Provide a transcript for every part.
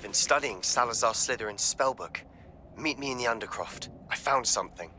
been studying Salazar Slytherin's spellbook. Meet me in the Undercroft. I found something.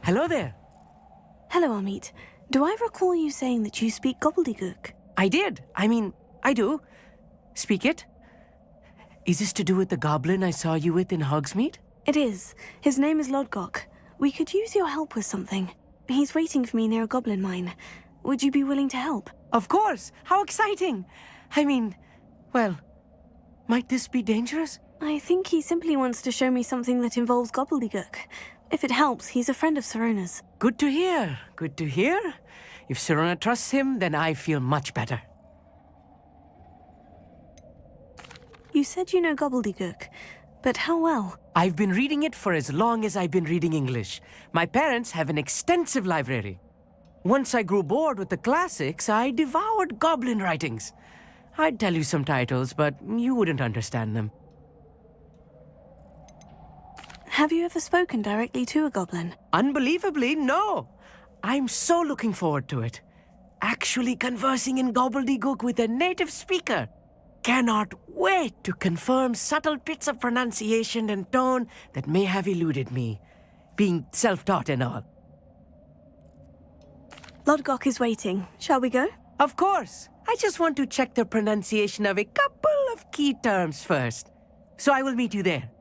Hello there. Hello, Amit. Do I recall you saying that you speak gobbledygook? I did. I do. Speak it. Is this to do with the goblin I saw you with in Hogsmeade? It is. His name is Lodgok. We could use your help with something. He's waiting for me near a goblin mine. Would you be willing to help? Of course. How exciting. Well, might this be dangerous? I think he simply wants to show me something that involves gobbledygook. If it helps, he's a friend of Sirona's. Good to hear. Good to hear. If Sirona trusts him, then I feel much better. You said you know gobbledygook, but how well? I've been reading it for as long as I've been reading English. My parents have an extensive library. Once I grew bored with the classics, I devoured goblin writings. I'd tell you some titles, but you wouldn't understand them. Have you ever spoken directly to a goblin? Unbelievably, no. I'm so looking forward to it. Actually conversing in gobbledygook with a native speaker. Cannot wait to confirm subtle bits of pronunciation and tone that may have eluded me, being self-taught and all. Lodgok is waiting. Shall we go? Of course. I just want to check the pronunciation of a couple of key terms first. So I will meet you there.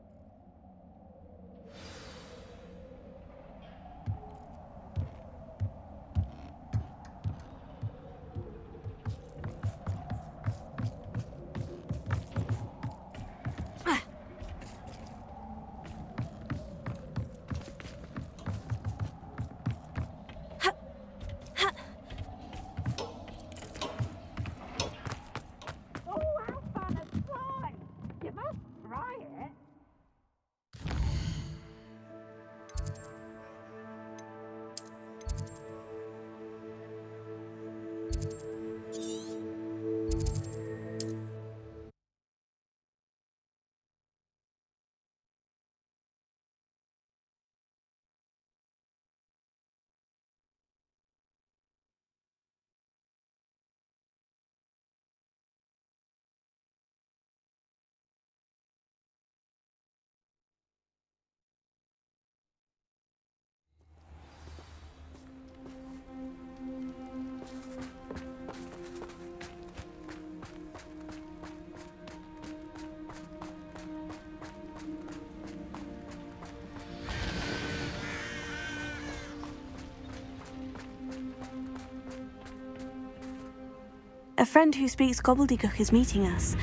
A friend who speaks gobbledygook is meeting us.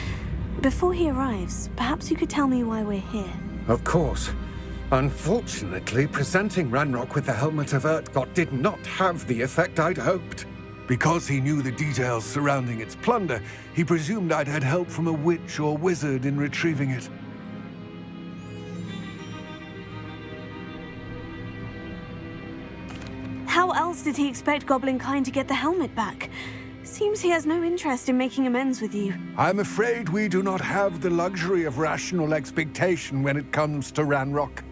Before he arrives, perhaps you could tell me why we're here. Of course. Unfortunately, presenting Ranrock with the Helmet of Urtkot did not have the effect I'd hoped. Because he knew the details surrounding its plunder, he presumed I'd had help from a witch or wizard in retrieving it. How else did he expect Goblinkind to get the helmet back? Seems he has no interest in making amends with you. I'm afraid we do not have the luxury of rational expectation when it comes to Ranrock.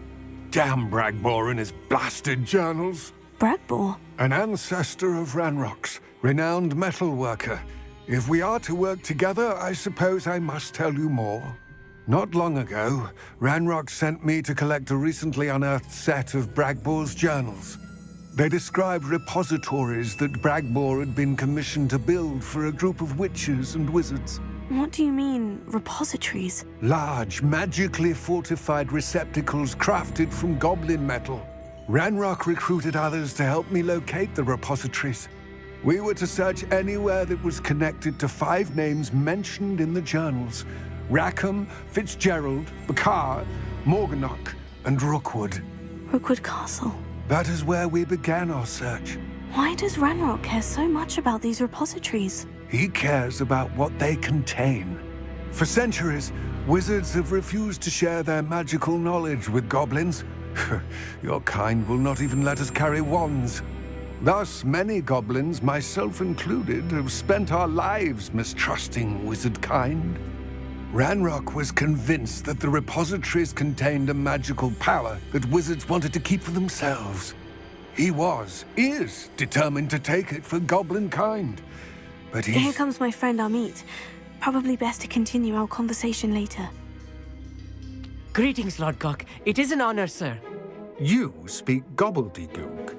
Damn Bragbor and his blasted journals. Bragbor? An ancestor of Ranrock's, renowned metal worker. If we are to work together, I suppose I must tell you more. Not long ago, Ranrock sent me to collect a recently unearthed set of Bragbor's journals. They described repositories that Bragbor had been commissioned to build for a group of witches and wizards. What do you mean, repositories? Large, magically fortified receptacles crafted from goblin metal. Ranrock recruited others to help me locate the repositories. We were to search anywhere that was connected to 5 names mentioned in the journals: Rackham, Fitzgerald, Bacard, Morganach, and Rookwood. Rookwood Castle. That is where we began our search. Why does Ranrock care so much about these repositories? He cares about what they contain. For centuries, wizards have refused to share their magical knowledge with goblins. Your kind will not even let us carry wands. Thus, many goblins, myself included, have spent our lives mistrusting wizard kind. Ranrock was convinced that the repositories contained a magical power that wizards wanted to keep for themselves. He is determined to take it for goblin kind. But Here comes my friend Amit. Probably best to continue our conversation later. Greetings, Lodgok. It is an honor, sir. You speak gobbledygook.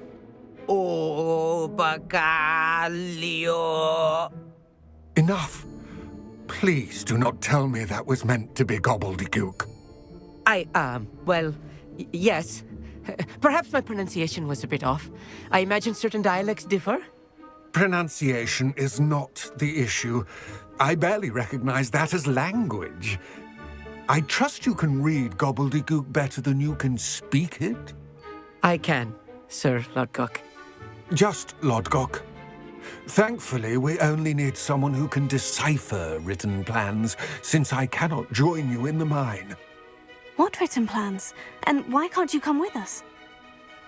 Oh, Bacalio. Enough. Please do not tell me that was meant to be gobbledygook. Well, yes. Perhaps my pronunciation was a bit off. I imagine certain dialects differ. Pronunciation is not the issue. I barely recognize that as language. I trust you can read gobbledygook better than you can speak it? I can, Sir Lodgok. Just Lodgok. Thankfully, we only need someone who can decipher written plans, since I cannot join you in the mine. What written plans? And why can't you come with us?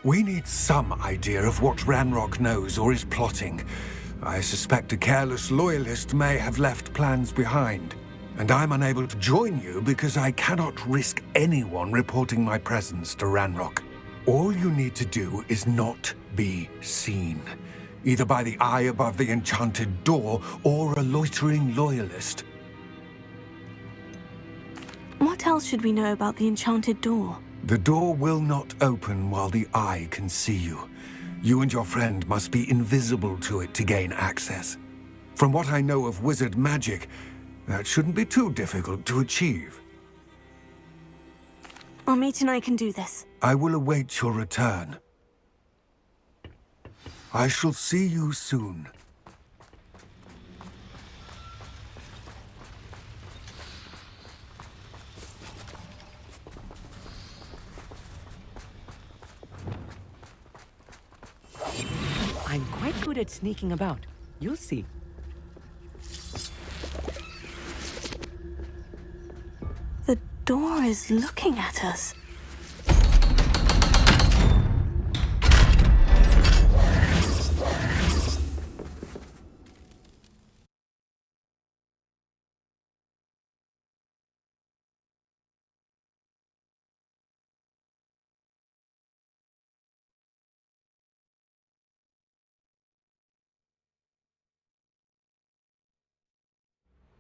We need some idea of what Ranrock knows or is plotting. I suspect a careless loyalist may have left plans behind. And I'm unable to join you because I cannot risk anyone reporting my presence to Ranrock. All you need to do is not be seen, either by the eye above the enchanted door or a loitering loyalist. What else should we know about the enchanted door? The door will not open while the eye can see you. You and your friend must be invisible to it to gain access. From what I know of wizard magic, that shouldn't be too difficult to achieve. Amit and I can do this. I will await your return. I shall see you soon. I'm quite good at sneaking about. You'll see. The door is looking at us.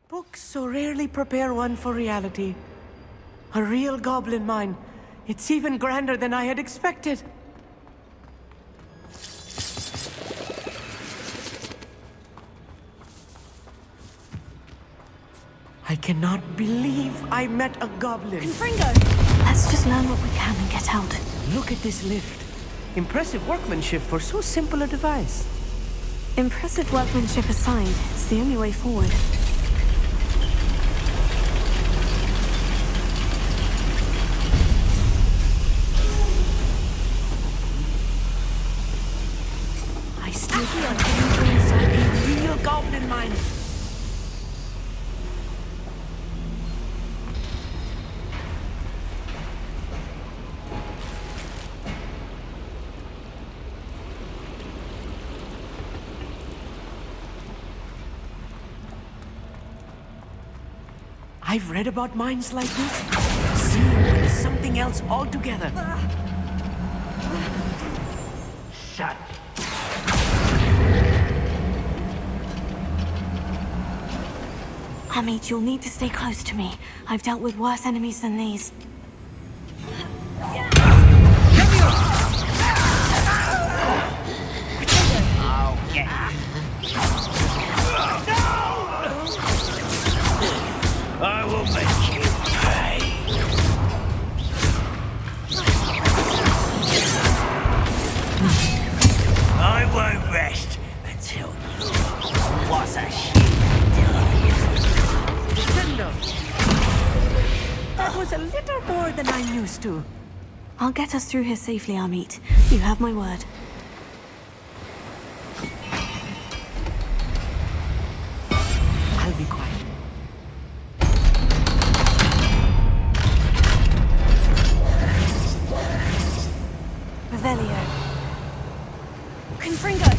Books so rarely prepare one for reality. A real goblin mine. It's even grander than I had expected. I cannot believe I met a goblin. Fringo! Let's just learn what we can and get out. Look at this lift. Impressive workmanship for so simple a device. Impressive workmanship aside, it's the only way forward. I still feel like being inside a real goblin mine. I've read about mines like this. Seeing one is something else altogether. Shut. Amit, you'll need to stay close to me. I've dealt with worse enemies than these. I will make you pay. I won't rest until you was a Cinder. That was a little more than I'm used to. I'll get us through here safely, Amit. You have my word. I'll be quiet. Revelio. Confringo!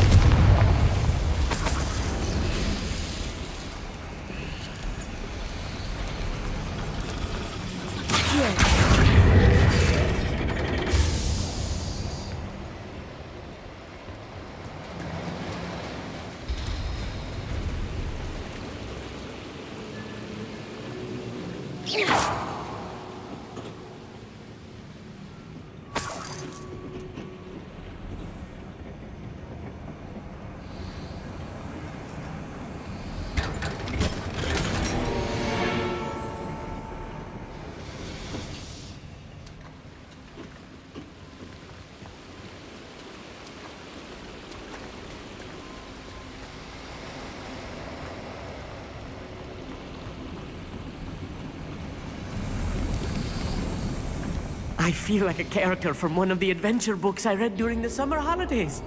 I feel like a character from one of the adventure books I read during the summer holidays.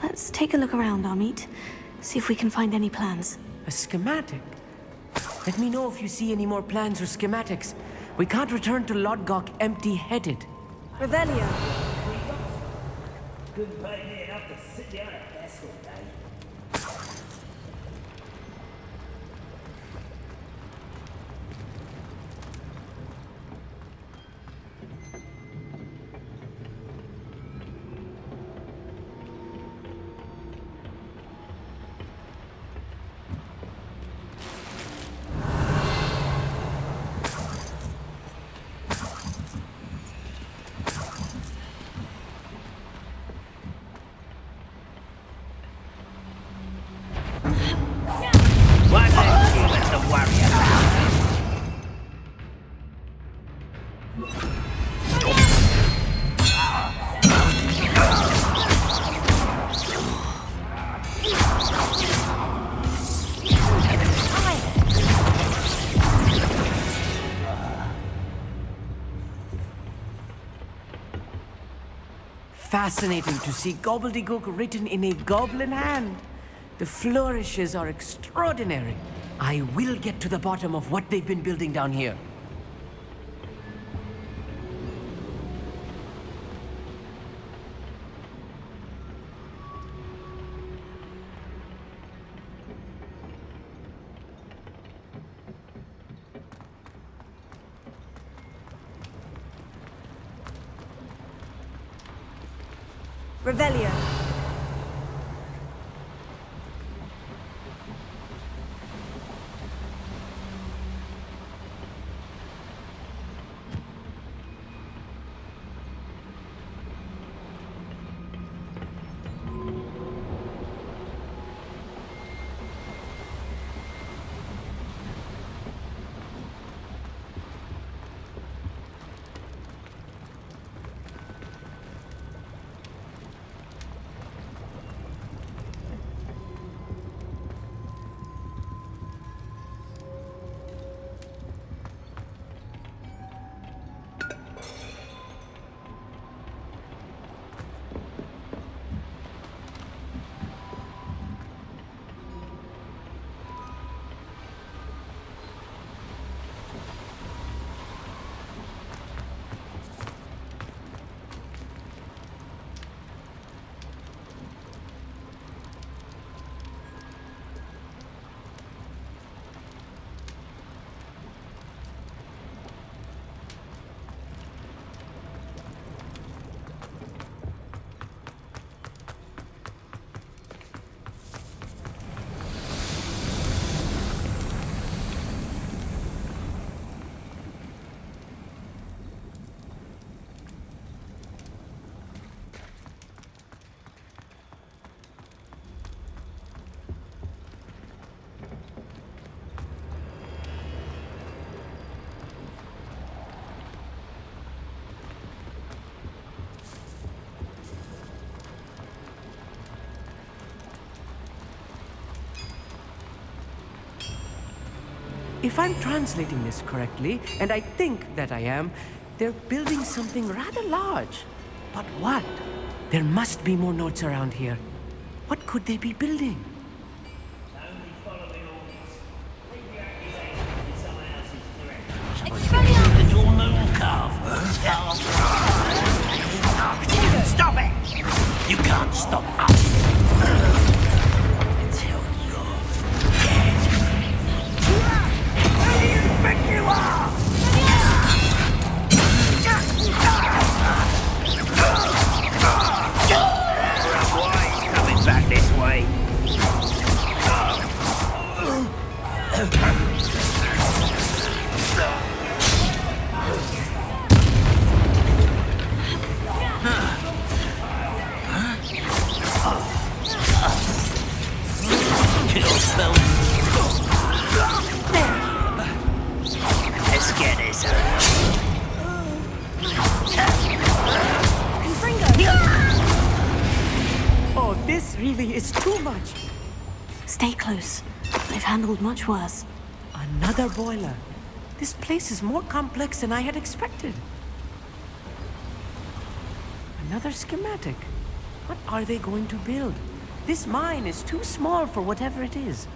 Let's take a look around, Amit. See if we can find any plans. A schematic? Let me know if you see any more plans or schematics. We can't return to Lodgok empty-headed. Revelio. Couldn't pay me enough to sit down at a desk all day. One less human to worry about. Fascinating to see gobbledygook written in a goblin hand. The flourishes are extraordinary. I will get to the bottom of what they've been building down here. Revelio. If I'm translating this correctly, and I think that I am, they're building something rather large. But what? There must be more notes around here. What could they be building? Only following orders. Leave your accusations in someone else's direction. Little moon calf. Stop it! You can't stop us. Until you're dead. Who do you think you are? Why he's coming back this way? Kill spell. Let's get this Oh, this really is too much. Stay close. I've handled much worse. Another boiler. This place is more complex than I had expected. Another schematic. What are they going to build? This mine is too small for whatever it is.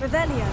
Revelio.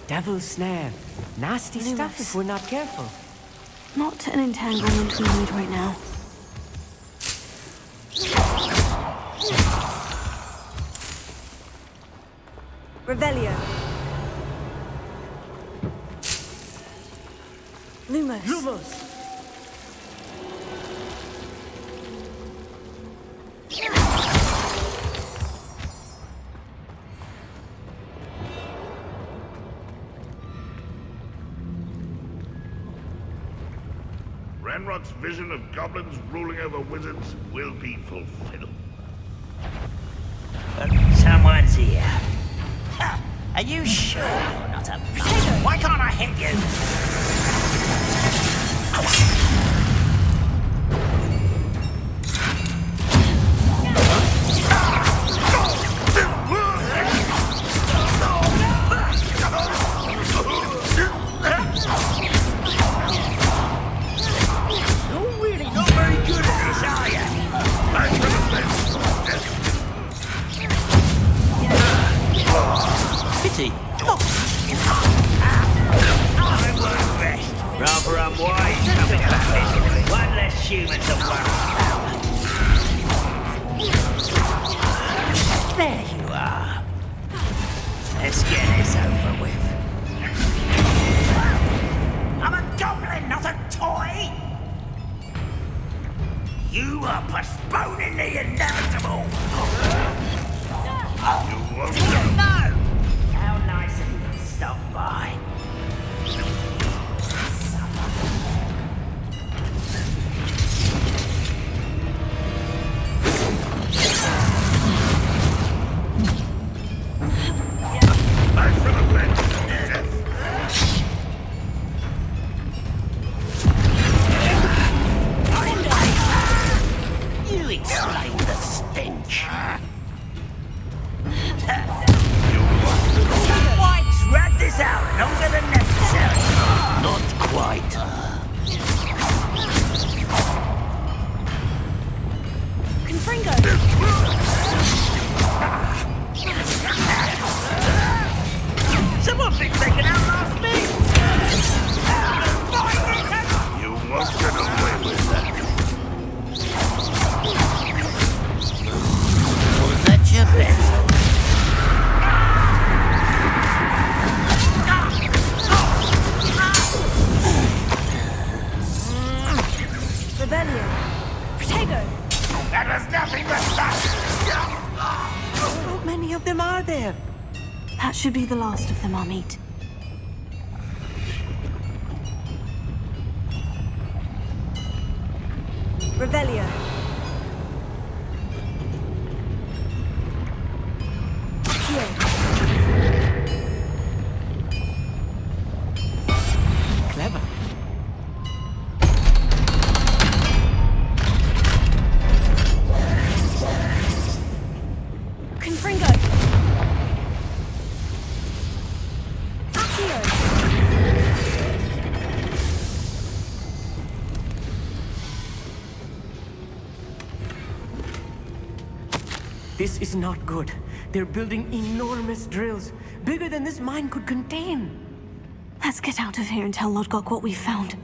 Devil's snare. Nasty stuff if we're not careful. Not an entanglement we need right now. Revelio. Lumos. Lumos! Ranrock's vision of goblins ruling over wizards will be fulfilled. Someone's here. Ha! Are you sure you're not a bastard? Why can't I hit you? You're really not very good at this, are you? Pity. I work best. Rather unwise coming about this. One less human to worry about. There you are. Let's get this over with. I'm a goblin, not a toy! You are postponing the inevitable! No! How nice of you to stop by. You explain the stench. Why drag this out longer than necessary? Not quite. Confringo. Someone thinks they can outlast me! You won't get away with that. Was that your best? Revelio. Protego. That was nothing but that. How many of them are there? That should be the last of them I'll meet. Revelio. Clever. Confringo. This is not good. They're building enormous drills, bigger than this mine could contain. Let's get out of here and tell Lodgok what we've found.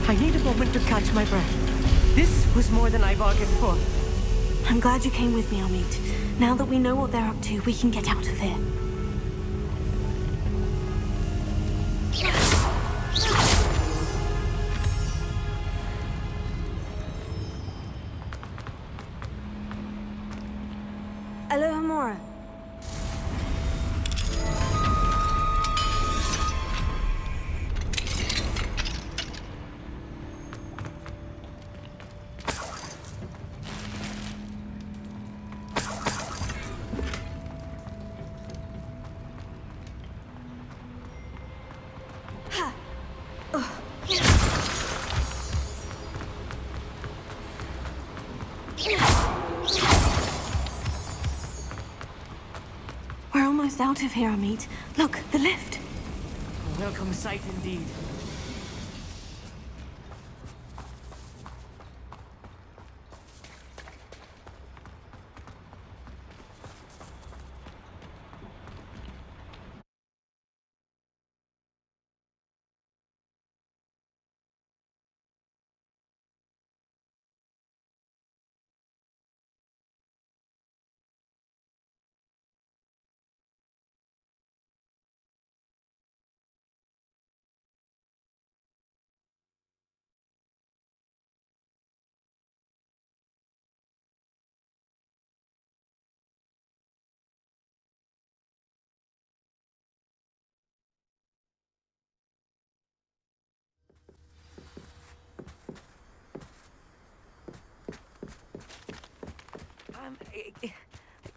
I need a moment to catch my breath. This was more than I bargained for. I'm glad you came with me, Amit. Now that we know what they're up to, we can get out of here. Aloha Mora. We're almost out of here, Amit. Look, the lift. A welcome sight indeed.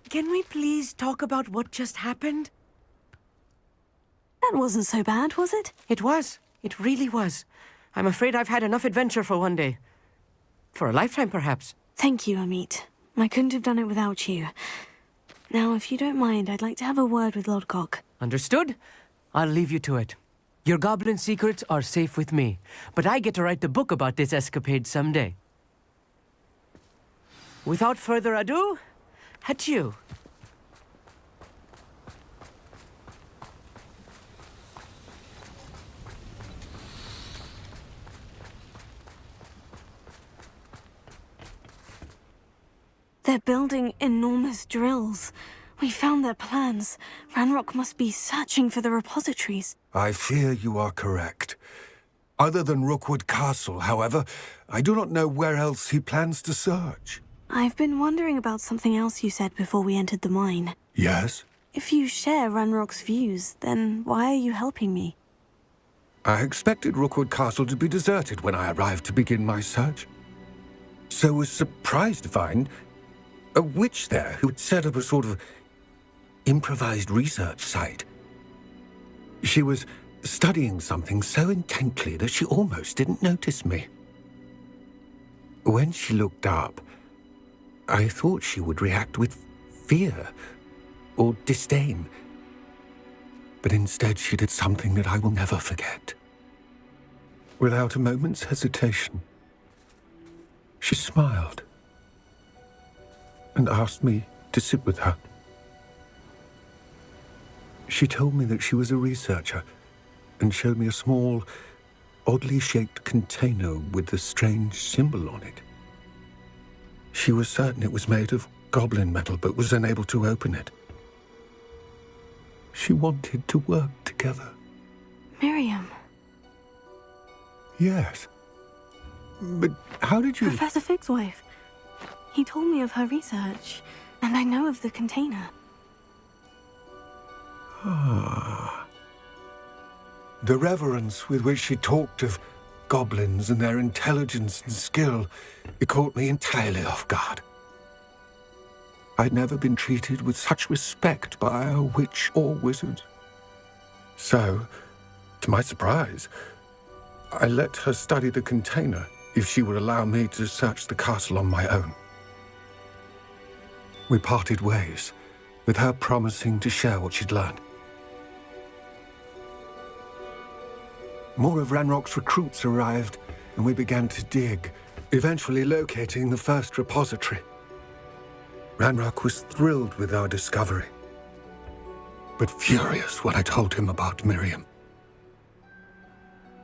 Can we please talk about what just happened? That wasn't so bad, was it? It was. It really was. I'm afraid I've had enough adventure for one day. For a lifetime, perhaps. Thank you, Amit. I couldn't have done it without you. Now, if you don't mind, I'd like to have a word with Lodgok. Understood? I'll leave you to it. Your goblin secrets are safe with me, but I get to write the book about this escapade someday. Without further ado, adieu. They're building enormous drills. We found their plans. Ranrock must be searching for the repositories. I fear you are correct. Other than Rookwood Castle, however, I do not know where else he plans to search. I've been wondering about something else you said before we entered the mine. Yes? If you share Ranrock's views, then why are you helping me? I expected Rookwood Castle to be deserted when I arrived to begin my search. So was surprised to find a witch there who had set up a sort of improvised research site. She was studying something so intently that she almost didn't notice me. When she looked up, I thought she would react with fear or disdain. But instead she did something that I will never forget. Without a moment's hesitation, she smiled and asked me to sit with her. She told me that she was a researcher and showed me a small, oddly shaped container with a strange symbol on it. She was certain it was made of goblin metal, but was unable to open it. She wanted to work together. Miriam. Yes. But how did you... Professor Fig's wife. He told me of her research, and I know of the container. The reverence with which she talked of goblins and their intelligence and skill, it caught me entirely off guard. I'd never been treated with such respect by a witch or wizard. So, to my surprise, I let her study the container if she would allow me to search the castle on my own. We parted ways, with her promising to share what she'd learned. More of Ranrock's recruits arrived, and we began to dig, eventually locating the first repository. Ranrock was thrilled with our discovery, but furious when I told him about Miriam.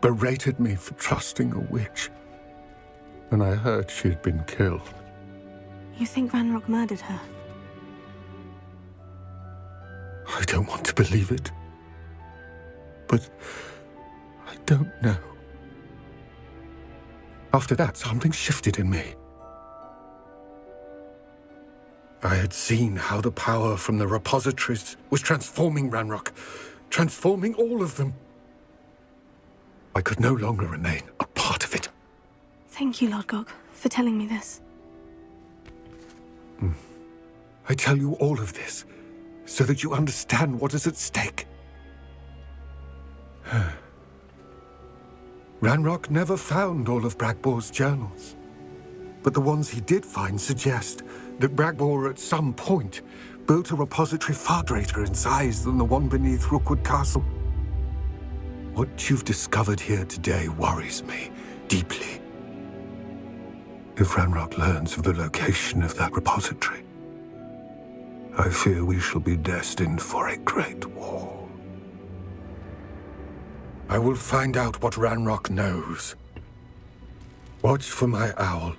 Berated me for trusting a witch, and I heard she'd been killed. You think Ranrock murdered her? I don't want to believe it, but I don't know. After that, something shifted in me. I had seen how the power from the repositories was transforming Ranrock, transforming all of them. I could no longer remain a part of it. Thank you, Lodgok, for telling me this. I tell you all of this so that you understand what is at stake. Ranrock never found all of Bragbor's journals, but the ones he did find suggest that Bragbor at some point built a repository far greater in size than the one beneath Rookwood Castle. What you've discovered here today worries me deeply. If Ranrock learns of the location of that repository, I fear we shall be destined for a great war. I will find out what Ranrock knows. Watch for my owl.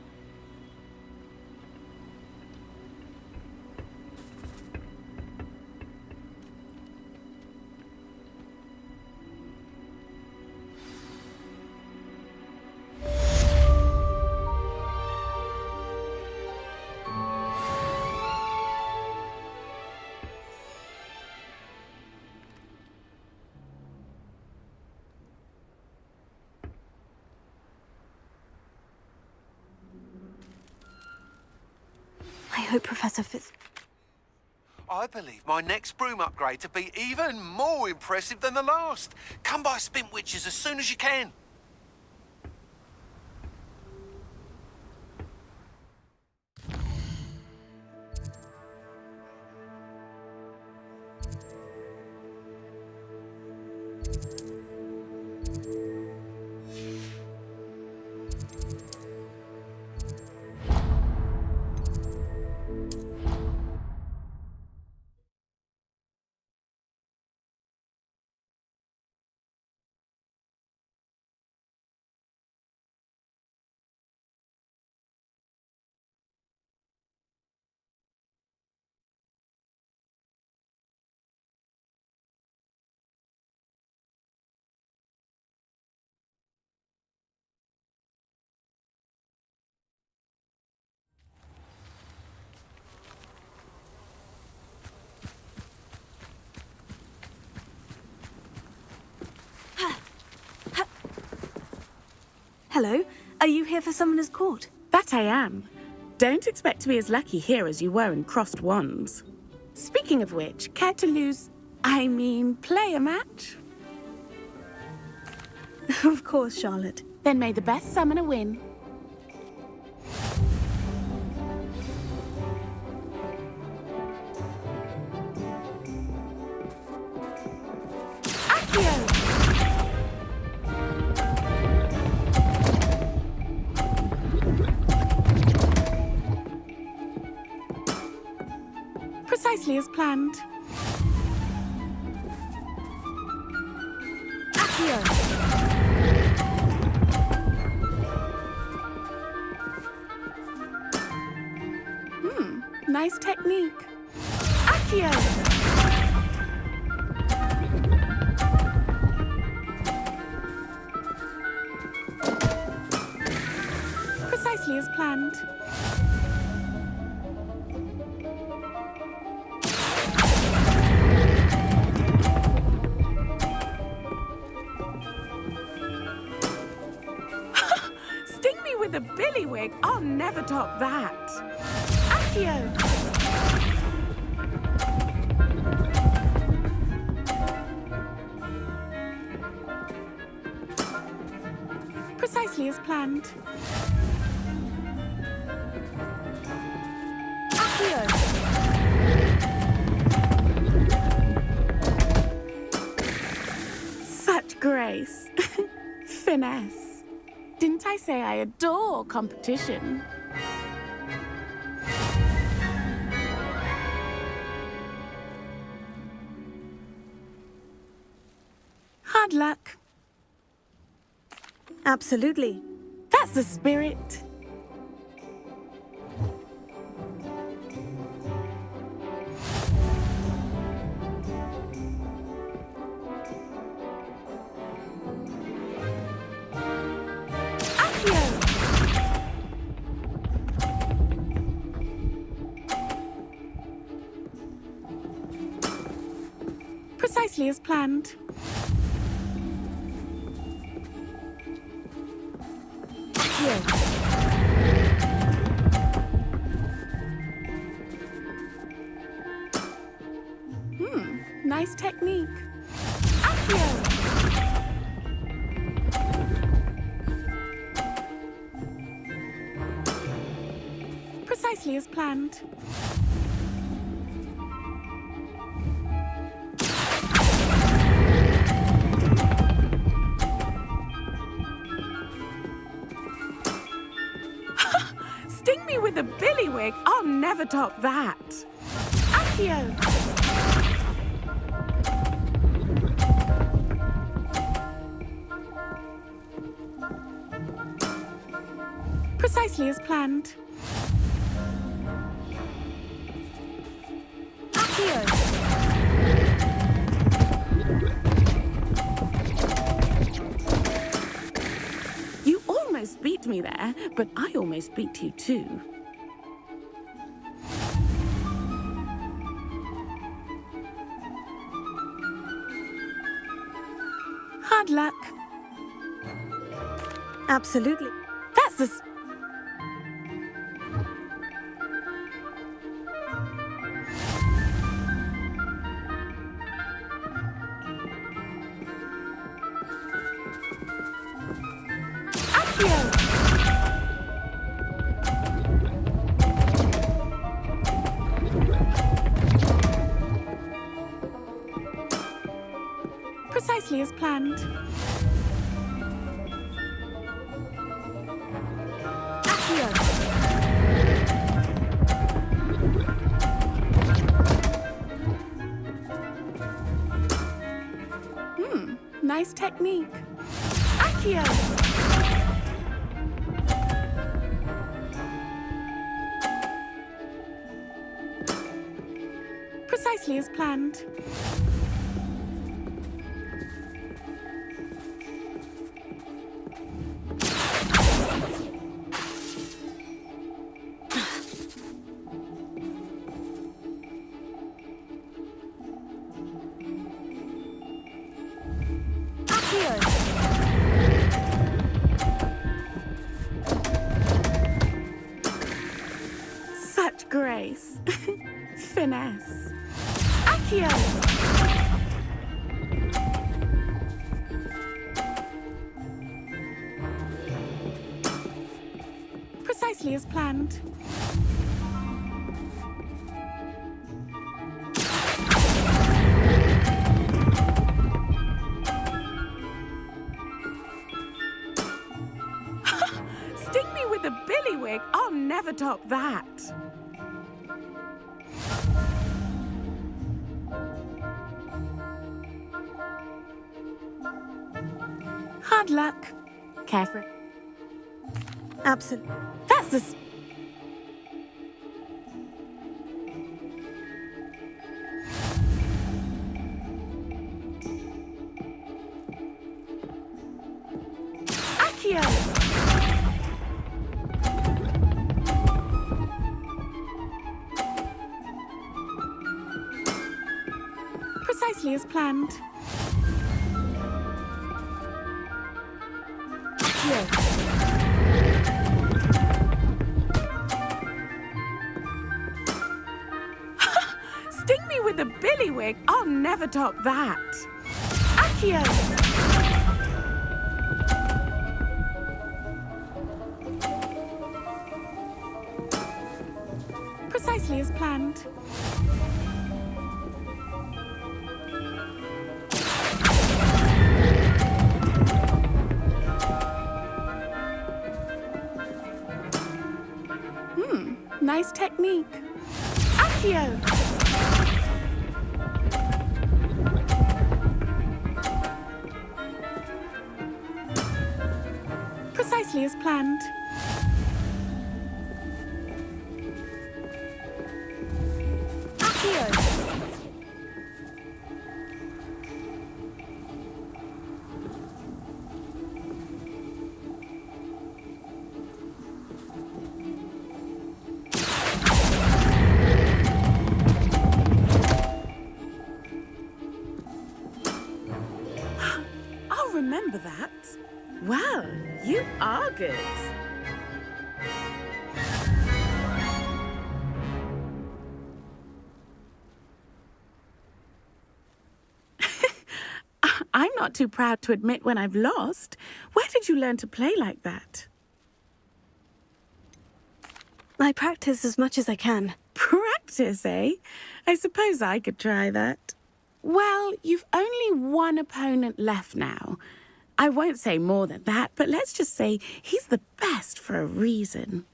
I hope Professor Fitz... I believe my next broom upgrade to be even more impressive than the last. Come by Spin Witches as soon as you can. Hello, are you here for Summoner's Court? That I am. Don't expect to be as lucky here as you were in Crossed Wands. Speaking of which, care to play a match? Of course, Charlotte. Then may the best summoner win. Accio! Precisely as planned. Accio! Nice technique. Accio! Precisely as planned. Sting me with a billywig. I'll never top that. Accio! Precisely as planned. planned. Accio! Such grace. Finesse. Didn't I say I adore competition? Hard luck. Absolutely. That's the spirit. Accio! Precisely as planned. Nice technique. Accio! Precisely as planned. Sting me with a billywig. I'll never top that. Accio! Precisely as planned. Accio! You almost beat me there, but I almost beat you too. Hard luck. Absolutely. That's the... Accio! Precisely as planned. Nice technique. Accio! Precisely as planned. Such grace. Finesse. Accio! Precisely as planned. Sting me with a billywig. I'll never top that. Hard luck. Careful. Absolutely. That's the... Accio! Precisely as planned. Sting me with a billywig. I'll never top that. Accio! Precisely as planned. Nice technique. Accio! Precisely as planned. Accio! I'll remember that. Well, you are good. I'm not too proud to admit when I've lost. Where did you learn to play like that? I practice as much as I can. Practice, eh? I suppose I could try that. Well, you've only one opponent left now. I won't say more than that, but let's just say he's the best for a reason.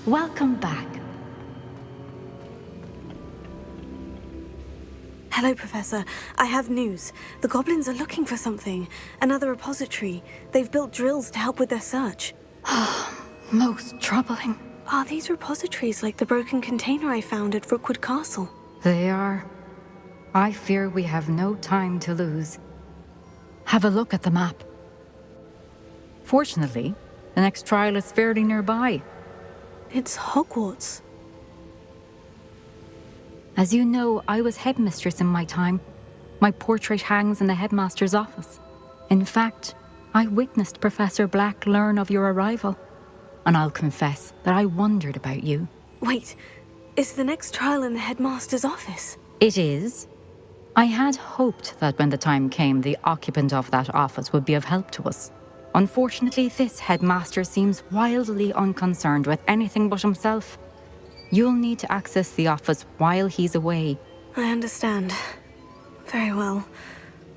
Welcome back. Hello, Professor. I have news. The goblins are looking for something. Another repository. They've built drills to help with their search. Most troubling. Are these repositories like the broken container I found at Rookwood Castle? They are. I fear we have no time to lose. Have a look at the map. Fortunately, the next trial is fairly nearby. It's Hogwarts. As you know, I was headmistress in my time. My portrait hangs in the headmaster's office. In fact, I witnessed Professor Black learn of your arrival. And I'll confess that I wondered about you. Wait, is the next trial in the headmaster's office? It is. I had hoped that when the time came, the occupant of that office would be of help to us. Unfortunately, this headmaster seems wildly unconcerned with anything but himself. You'll need to access the office while he's away. I understand. Very well.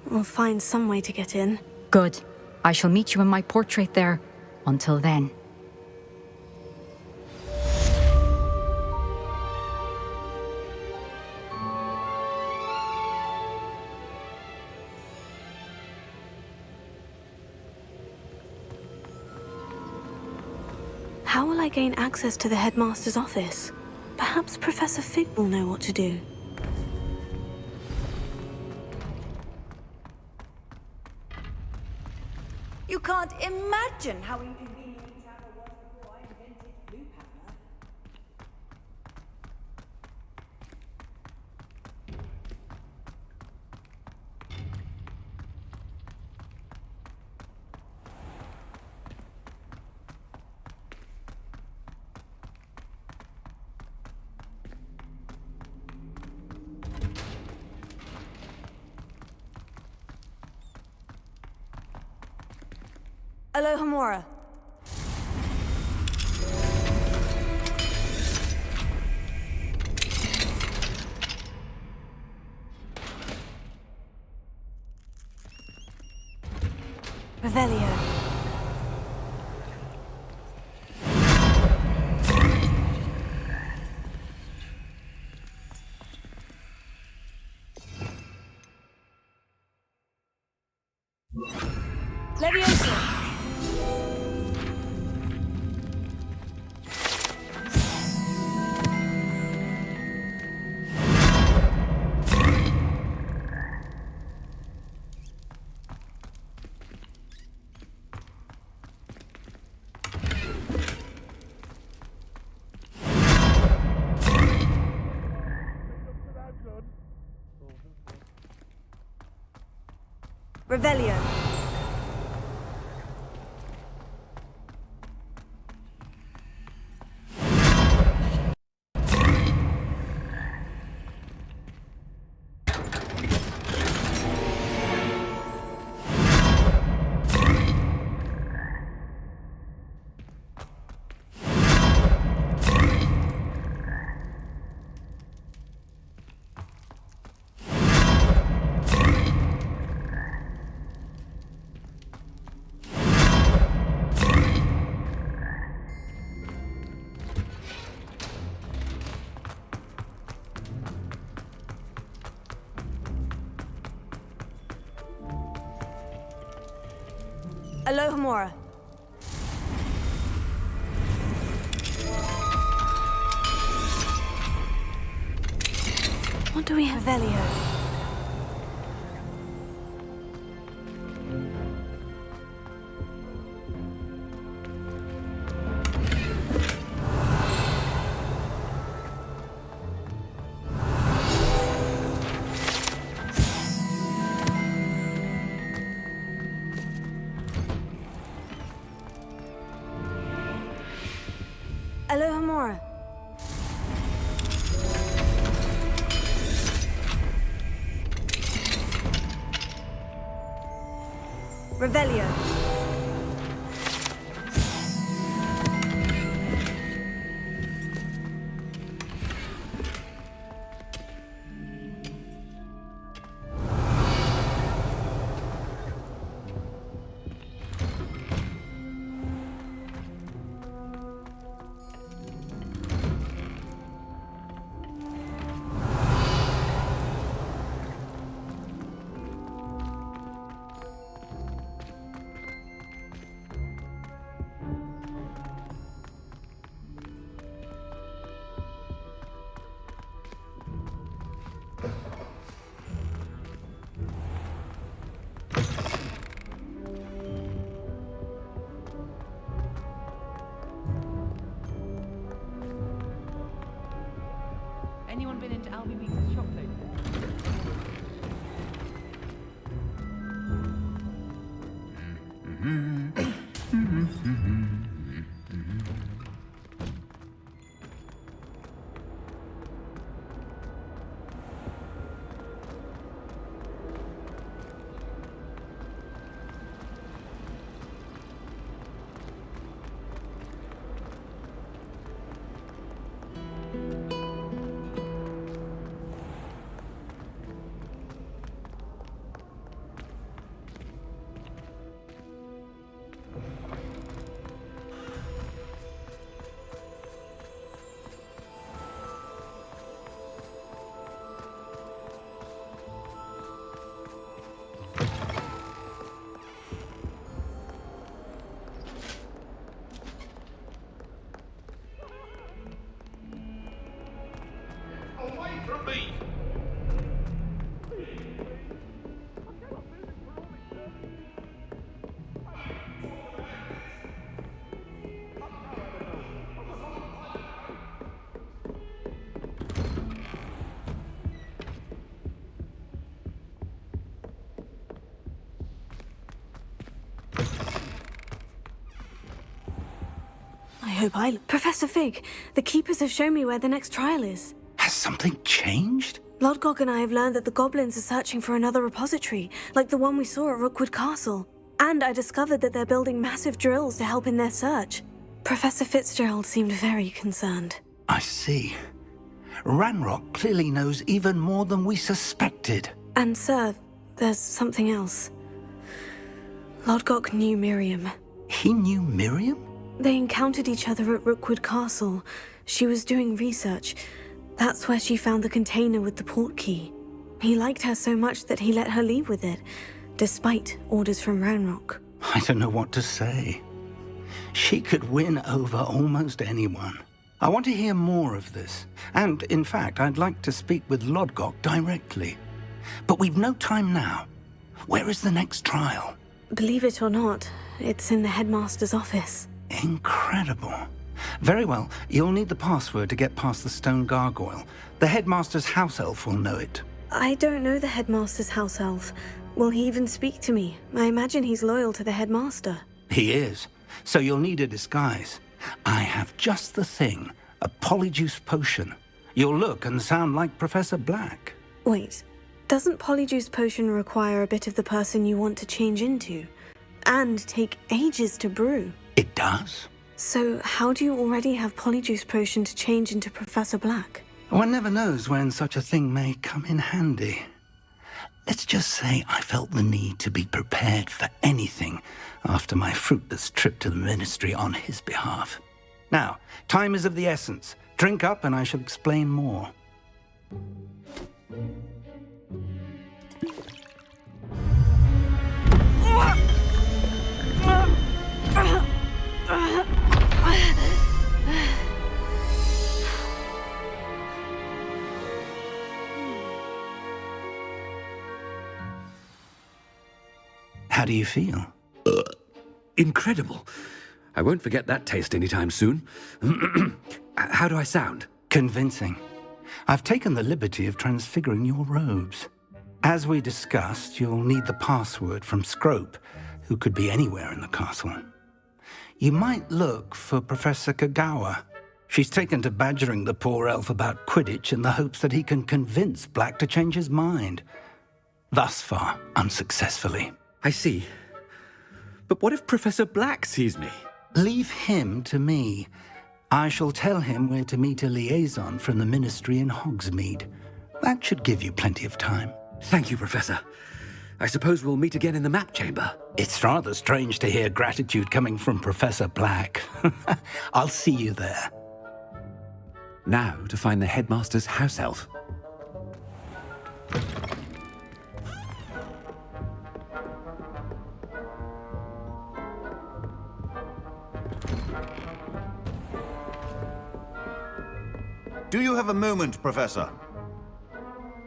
We'll find some way to get in. Good. I shall meet you in my portrait there. Until then. How will I gain access to the headmaster's office? Perhaps Professor Fig will know what to do. You can't imagine how inconvenient travel was before I invented blue powder. Alohomora. Revelio. Leviosa. Revelio. Alohomora. What do we have? Revelio. Alohomora. Revelio. Anyone been into Albie Meeks' shop lately? Away from me! I hope I... Professor Fig, the Keepers have shown me where the next trial is. Has something changed? Lodgok and I have learned that the goblins are searching for another repository, like the one we saw at Rookwood Castle. And I discovered that they're building massive drills to help in their search. Professor Fitzgerald seemed very concerned. I see. Ranrock clearly knows even more than we suspected. And sir, there's something else. Lodgok knew Miriam. He knew Miriam? They encountered each other at Rookwood Castle. She was doing research. That's where she found the container with the port key. He liked her so much that he let her leave with it, despite orders from Ranrock. I don't know what to say. She could win over almost anyone. I want to hear more of this. And, in fact, I'd like to speak with Lodgok directly. But we've no time now. Where is the next trial? Believe it or not, it's in the headmaster's office. Incredible. Very well, you'll need the password to get past the stone gargoyle. The headmaster's house elf will know it. I don't know the headmaster's house elf. Will he even speak to me? I imagine he's loyal to the headmaster. He is. So you'll need a disguise. I have just the thing. A polyjuice potion. You'll look and sound like Professor Black. Wait, doesn't polyjuice potion require a bit of the person you want to change into? And take ages to brew? It does. So how do you already have polyjuice potion to change into Professor Black? One never knows when such a thing may come in handy. Let's just say I felt the need to be prepared for anything after my fruitless trip to the Ministry on his behalf. Now, time is of the essence. Drink up and I shall explain more. How do you feel? Incredible. I won't forget that taste anytime soon. How do I sound? Convincing. I've taken the liberty of transfiguring your robes. As we discussed, you'll need the password from Scrope, who could be anywhere in the castle. You might look for Professor Kagawa. She's taken to badgering the poor elf about Quidditch in the hopes that he can convince Black to change his mind. Thus far, unsuccessfully. I see. But what if Professor Black sees me? Leave him to me. I shall tell him where to meet a liaison from the Ministry in Hogsmeade. That should give you plenty of time. Thank you, Professor. I suppose we'll meet again in the map chamber. It's rather strange to hear gratitude coming from Professor Black. I'll see you there. Now to find the headmaster's house elf. Do you have a moment, Professor?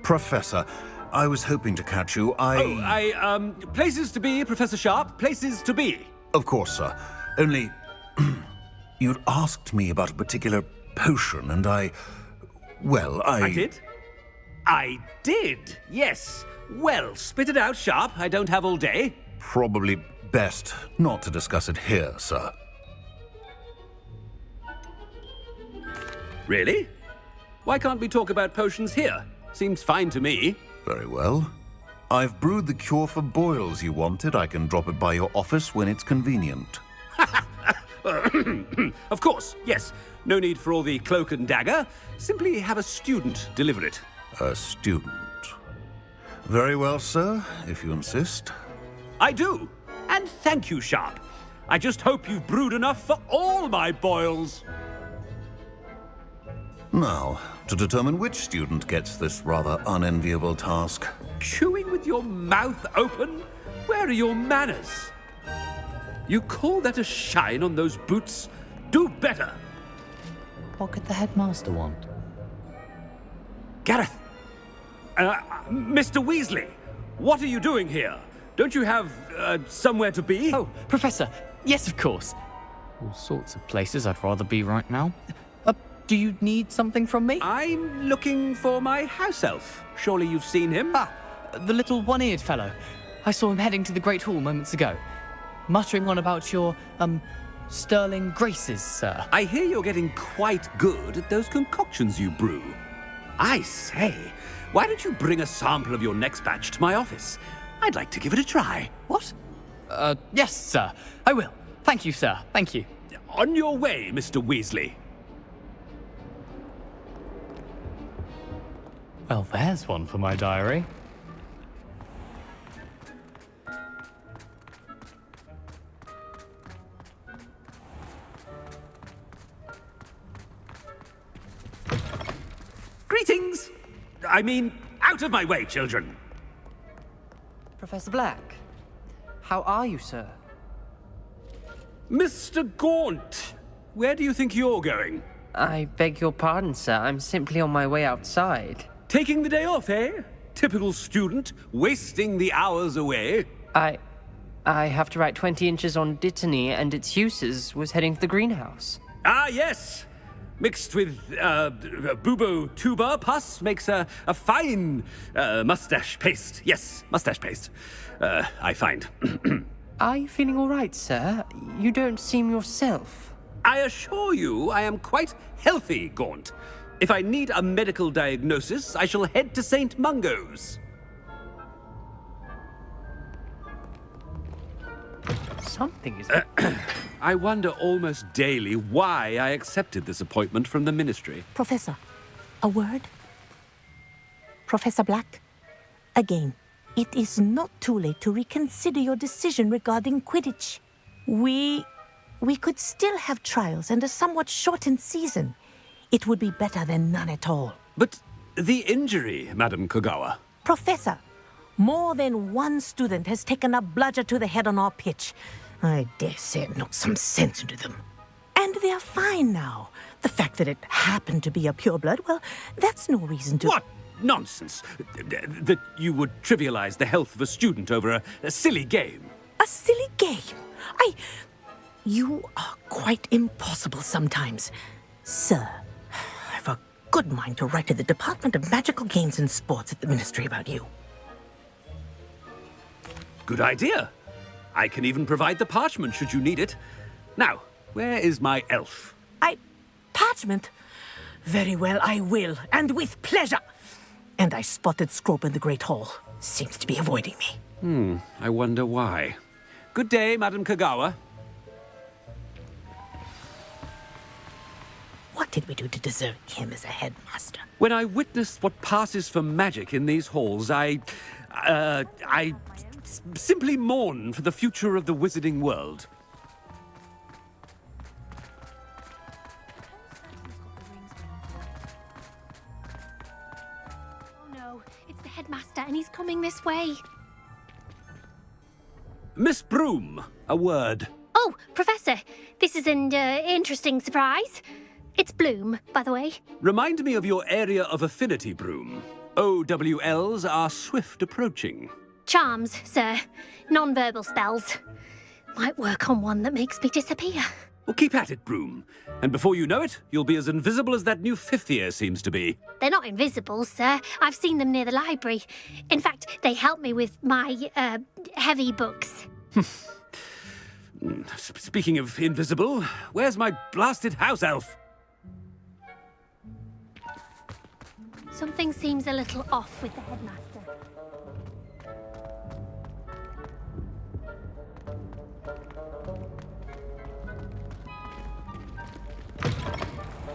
Professor, I was hoping to catch you. Places to be, Professor Sharp. Places to be. Of course, sir. Only, you'd asked me about a particular potion, and I did? I did, yes. Well, spit it out, Sharp. I don't have all day. Probably best not to discuss it here, sir. Really? Why can't we talk about potions here? Seems fine to me. Very well. I've brewed the cure for boils you wanted. I can drop it by your office when it's convenient. Of course, yes. No need for all the cloak and dagger. Simply have a student deliver it. A student. Very well, sir, if you insist. I do. And thank you, Sharp. I just hope you've brewed enough for all my boils. Now, to determine which student gets this rather unenviable task. Chewing with your mouth open? Where are your manners? You call that a shine on those boots? Do better. What could the headmaster want? Gareth! Mr. Weasley, what are you doing here? Don't you have, somewhere to be? Oh, Professor, yes, of course. All sorts of places I'd rather be right now. Do you need something from me? I'm looking for my house elf. Surely you've seen him? Ah, the little one-eared fellow. I saw him heading to the Great Hall moments ago, muttering on about your, sterling graces, sir. I hear you're getting quite good at those concoctions you brew. I say, why don't you bring a sample of your next batch to my office? I'd like to give it a try. What? Yes, sir. I will. Thank you, sir. Thank you. On your way, Mr. Weasley. Well, there's one for my diary. Greetings! I mean, out of my way, children! Professor Black, how are you, sir? Mr. Gaunt, where do you think you're going? I beg your pardon, sir. I'm simply on my way outside. Taking the day off, eh? Typical student, wasting the hours away. I have to write 20 inches on Dittany and its uses. Was heading to the greenhouse. Ah, yes! Mixed with, bubo tuber pus makes a fine, mustache paste. Yes, mustache paste. I find. Are you feeling all right, sir? You don't seem yourself. I assure you I am quite healthy, Gaunt. If I need a medical diagnosis, I shall head to St. Mungo's. Something is... I wonder almost daily why I accepted this appointment from the Ministry. Professor, a word? Professor Black, again, it is not too late to reconsider your decision regarding Quidditch. We could still have trials and a somewhat shortened season. It would be better than none at all. But the injury, Madam Kogawa. Professor, more than one student has taken a bludger to the head on our pitch. I dare say it knocked some sense into them. And they're fine now. The fact that it happened to be a pureblood, well, that's no reason to... What nonsense! That you would trivialize the health of a student over a silly game. A silly game? You are quite impossible sometimes. Sir, I've a good mind to write to the Department of Magical Games and Sports at the Ministry about you. Good idea. I can even provide the parchment should you need it. Now, where is my elf? Parchment? Very well, I will, and with pleasure. And I spotted Scrope in the Great Hall. Seems to be avoiding me. I wonder why. Good day, Madam Kogawa. What did we do to deserve him as a headmaster? When I witness what passes for magic in these halls, I simply mourn for the future of the wizarding world. Oh no, it's the headmaster and he's coming this way. Miss Broom, a word. Oh, Professor, this is an interesting surprise. It's Bloom, by the way. Remind me of your area of affinity, Broom. OWLs are swift approaching. Charms, sir. Non-verbal spells. Might work on one that makes me disappear. Well, keep at it, Broom. And before you know it, you'll be as invisible as that new fifth year seems to be. They're not invisible, sir. I've seen them near the library. In fact, they help me with my, heavy books. Speaking of invisible, where's my blasted house elf? Something seems a little off with the headmaster.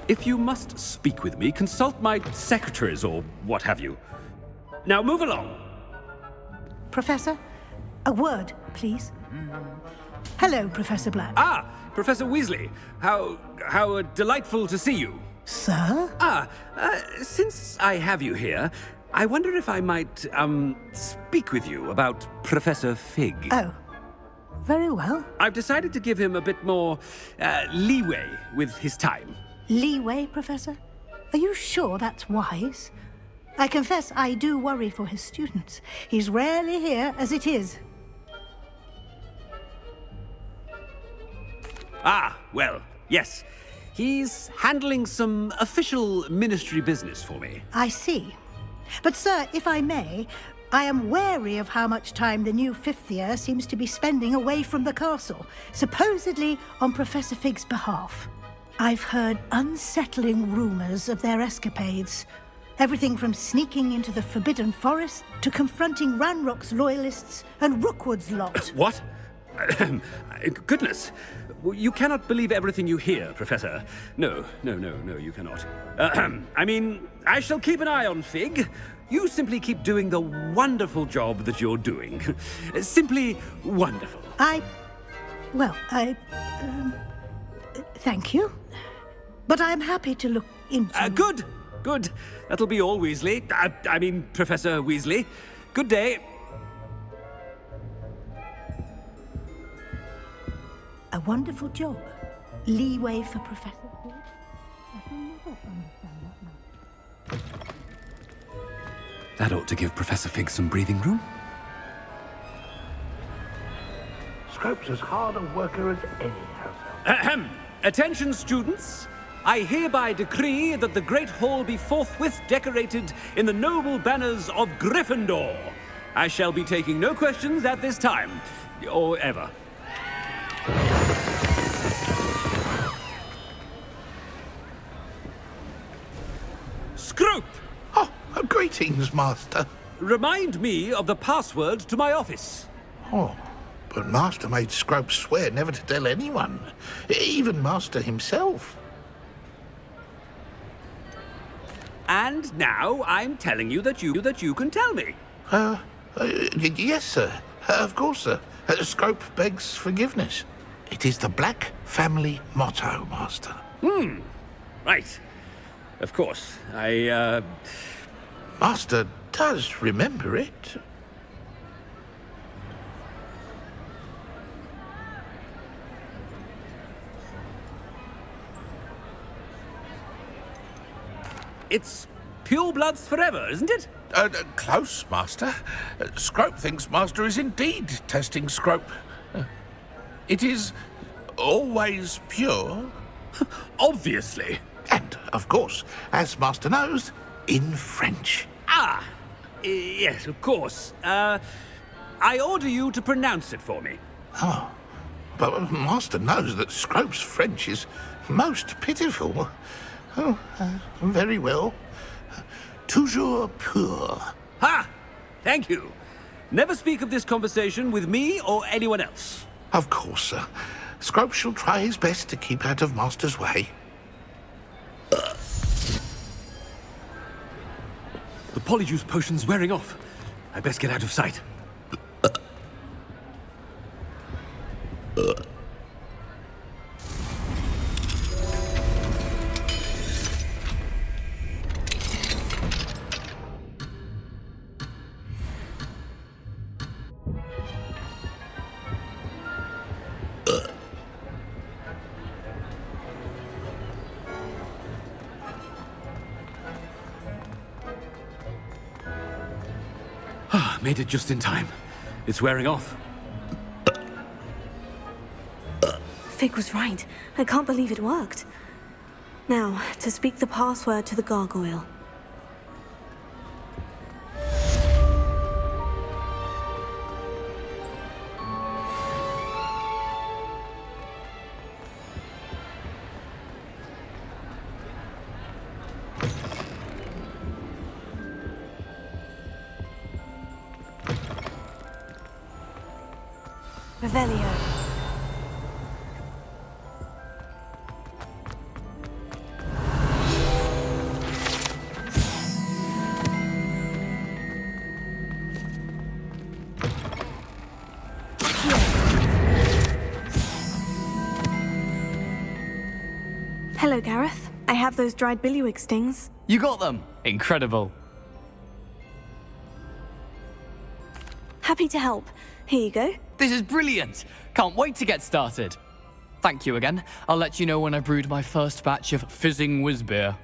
If you must speak with me, consult my secretaries or what have you. Now move along. Professor, a word, please. Hello, Professor Black. Ah, Professor Weasley. How delightful to see you. Sir? Since I have you here, I wonder if I might, speak with you about Professor Fig. Oh, very well. I've decided to give him a bit more, leeway with his time. Leeway, Professor? Are you sure that's wise? I confess I do worry for his students. He's rarely here as it is. Ah, well, yes. He's handling some official ministry business for me. I see. But, sir, if I may, I am wary of how much time the new fifth year seems to be spending away from the castle, supposedly on Professor Fig's behalf. I've heard unsettling rumors of their escapades. Everything from sneaking into the Forbidden Forest to confronting Ranrock's loyalists and Rookwood's lot. What? Goodness. You cannot believe everything you hear, Professor. No, you cannot. I mean, I shall keep an eye on Fig. You simply keep doing the wonderful job that you're doing. Simply wonderful. Thank you. But I'm happy to look into... Good. Good. That'll be all, Weasley. I mean, Professor Weasley. Good day. A wonderful job. Leeway for Professor Fig? I will never understand that now. That ought to give Professor Fig some breathing room. Scrope's as hard a worker as any household. Ahem. Attention, students. I hereby decree that the Great Hall be forthwith decorated in the noble banners of Gryffindor. I shall be taking no questions at this time, or ever. Scrope! Oh, greetings, Master. Remind me of the password to my office. Oh, but Master made Scrope swear never to tell anyone, even Master himself. And now I'm telling you that you can tell me. Yes, sir. Of course, sir. Scrope begs forgiveness. It is the Black family motto, Master. Right. Of course. Master does remember it. It's pure bloods forever, isn't it? Close, Master. Scrope thinks Master is indeed testing Scrope. It is always pure. Obviously. And, of course, as Master knows, in French. Ah! Yes, of course. I order you to pronounce it for me. Oh, but Master knows that Scrope's French is most pitiful. Oh, very well. Toujours pur. Ha! Thank you. Never speak of this conversation with me or anyone else. Of course, sir. Scrope shall try his best to keep out of Master's way. The polyjuice potion's wearing off. I best get out of sight. Made it just in time. It's wearing off. Fig was right. I can't believe it worked. Now, to speak the password to the gargoyle. Revelio. Hello, Gareth. I have those dried billywig stings. You got them! Incredible. Happy to help. Here you go. This is brilliant! Can't wait to get started. Thank you again. I'll let you know when I brewed my first batch of fizzing whiz beer.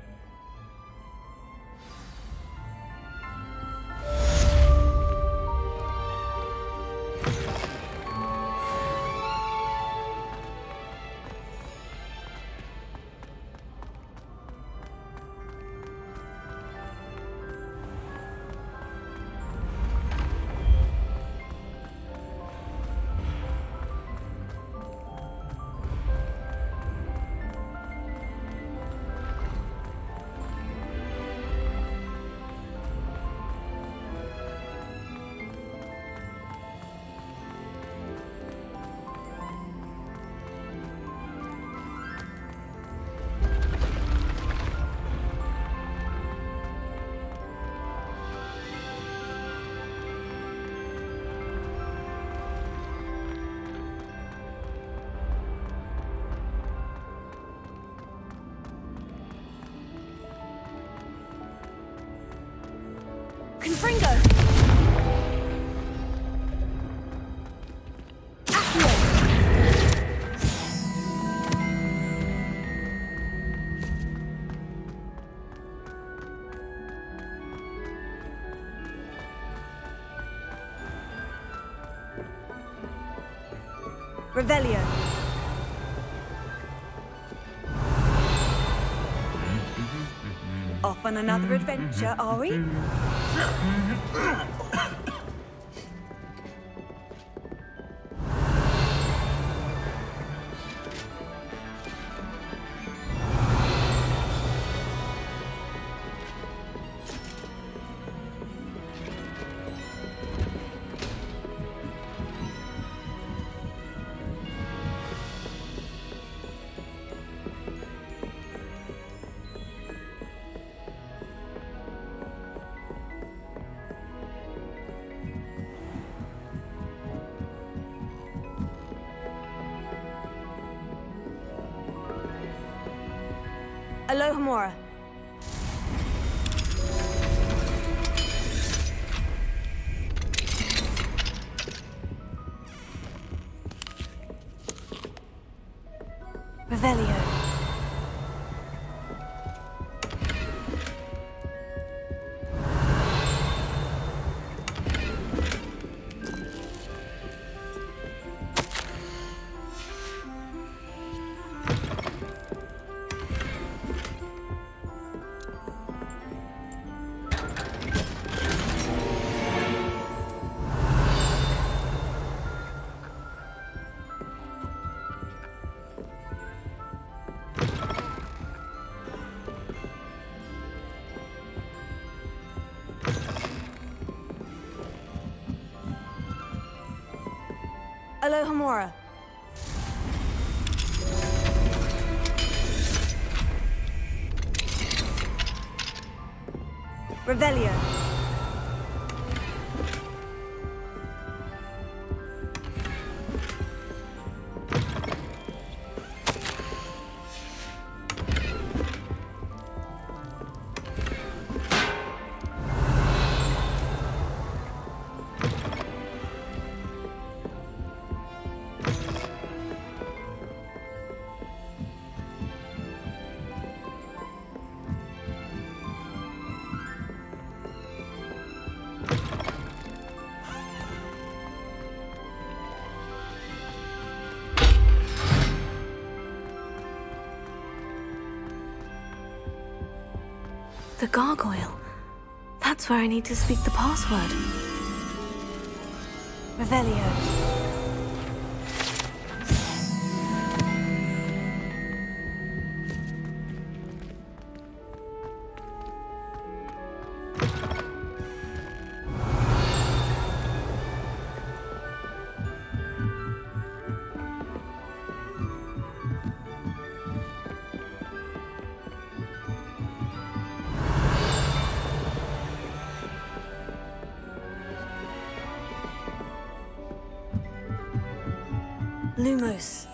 Fringo! Revelio. Off on another adventure, are we? Alohomora. Revelio. Alohomora. Revelio. The gargoyle. That's where I need to speak the password. Revelio. Lumos.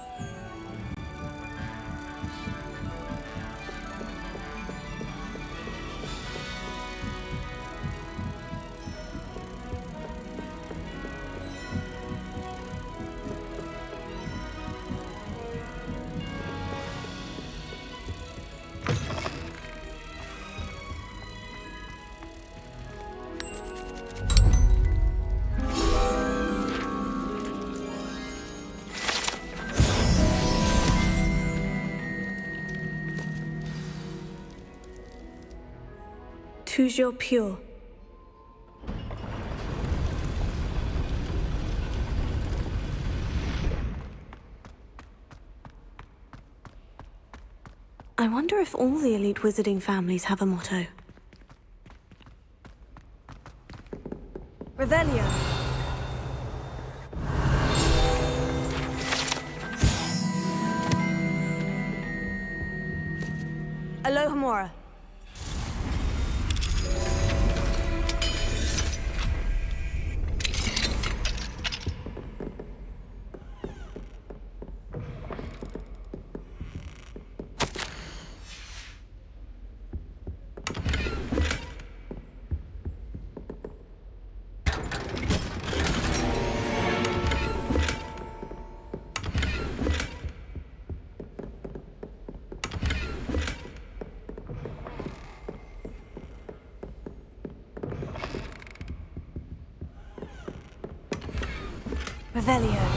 Toujours pure. I wonder if all the elite wizarding families have a motto. Revelio. Alohomora. Revelio.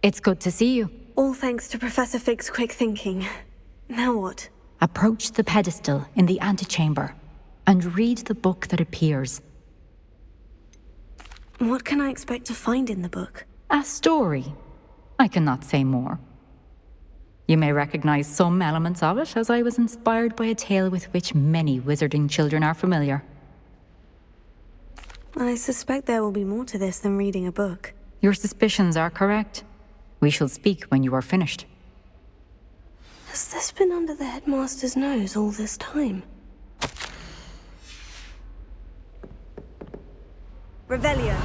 It's good to see you. All thanks to Professor Fig's quick thinking. Now what? Approach the pedestal in the antechamber and read the book that appears. What can I expect to find in the book? A story. I cannot say more. You may recognize some elements of it, as I was inspired by a tale with which many wizarding children are familiar. I suspect there will be more to this than reading a book. Your suspicions are correct. We shall speak when you are finished. Has this been under the headmaster's nose all this time? Revelio.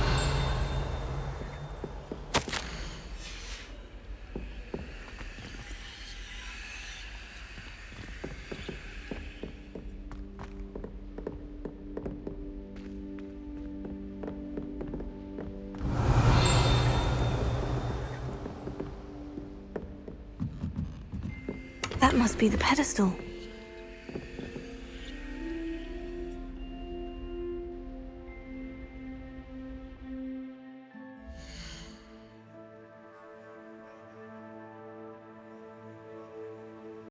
That must be the pedestal.